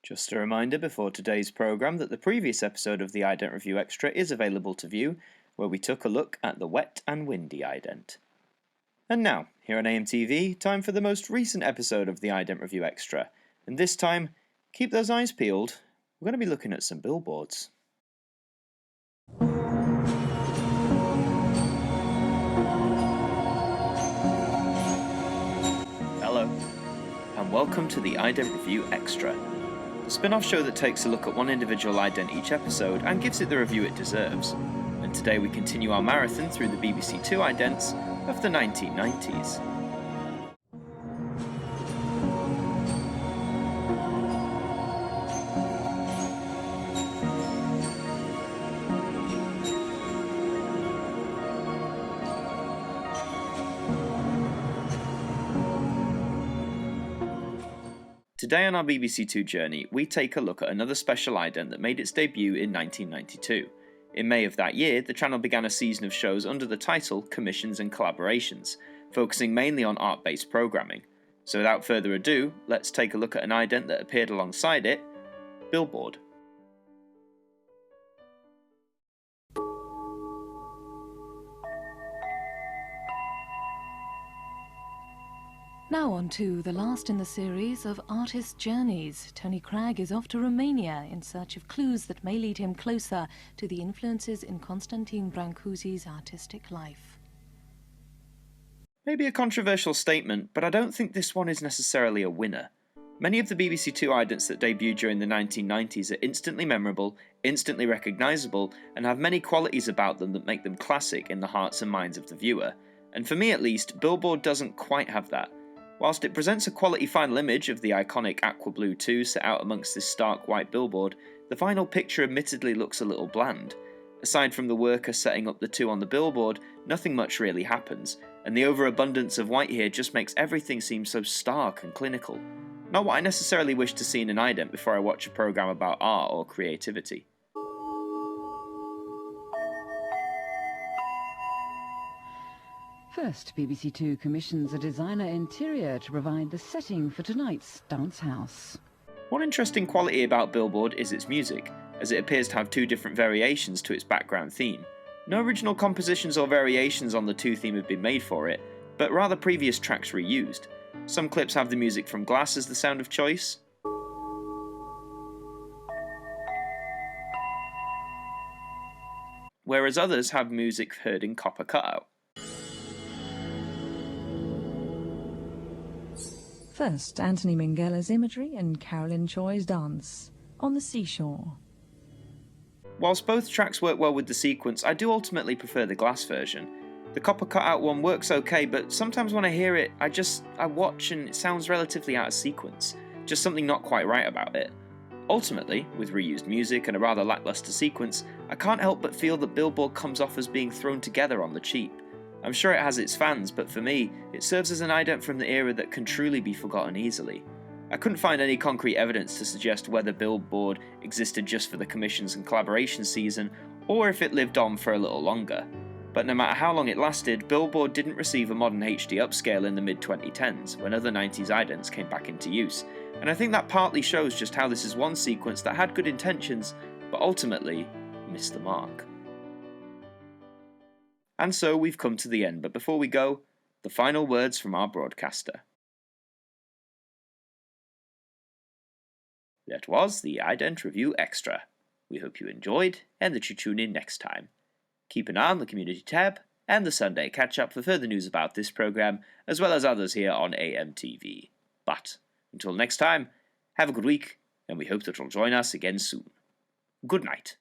Just a reminder before today's programme that the previous episode of the Ident Review Extra is available to view, where we took a look at the wet and windy ident. And now, here on AMTV, time for the most recent episode of the Ident Review Extra, and this time, keep those eyes peeled, we're going to be looking at some billboards. Hello, and welcome to the Ident Review Extra, the spin-off show that takes a look at one individual ident each episode and gives it the review it deserves. And today we continue our marathon through the BBC2 idents of the 1990s. Today on our BBC2 journey, we take a look at another special ident that made its debut in 1992. In May of that year, the channel began a season of shows under the title Commissions and Collaborations, focusing mainly on art-based programming. So without further ado, let's take a look at an ident that appeared alongside it, Billboard. Now on to the last in the series of artist journeys. Tony Cragg is off to Romania in search of clues that may lead him closer to the influences in Constantin Brancusi's artistic life. Maybe a controversial statement, but I don't think this one is necessarily a winner. Many of the BBC2 idents that debuted during the 1990s are instantly memorable, instantly recognisable, and have many qualities about them that make them classic in the hearts and minds of the viewer. And for me at least, Billboard doesn't quite have that. Whilst it presents a quality final image of the iconic Aqua Blue 2 set out amongst this stark white billboard, the final picture admittedly looks a little bland. Aside from the worker setting up the 2 on the billboard, nothing much really happens, and the overabundance of white here just makes everything seem so stark and clinical. Not what I necessarily wish to see in an ident before I watch a programme about art or creativity. First, BBC2 commissions a designer interior to provide the setting for tonight's dance house. One interesting quality about Billboard is its music, as it appears to have 2 different variations to its background theme. No original compositions or variations on the 2 theme have been made for it, but rather previous tracks reused. Some clips have the music from Glass as the sound of choice, whereas others have music heard in Copper Cutout. First, Anthony Minghella's imagery and Carolyn Choi's dance, On the Seashore. Whilst both tracks work well with the sequence, I do ultimately prefer the Glass version. The Copper Cutout one works okay, but sometimes when I hear it, I watch and it sounds relatively out of sequence. Just something not quite right about it. Ultimately, with reused music and a rather lackluster sequence, I can't help but feel that Billboard comes off as being thrown together on the cheap. I'm sure it has its fans, but for me, it serves as an ident from the era that can truly be forgotten easily. I couldn't find any concrete evidence to suggest whether Billboard existed just for the commissions and collaboration season, or if it lived on for a little longer. But no matter how long it lasted, Billboard didn't receive a modern HD upscale in the mid-2010s, when other 90s idents came back into use, and I think that partly shows just how this is one sequence that had good intentions, but ultimately missed the mark. And so we've come to the end, but before we go, the final words from our broadcaster. That was the Ident Review Extra. We hope you enjoyed, and that you tune in next time. Keep an eye on the community tab, and the Sunday catch-up for further news about this programme, as well as others here on AMTV. But, until next time, have a good week, and we hope that you'll join us again soon. Good night.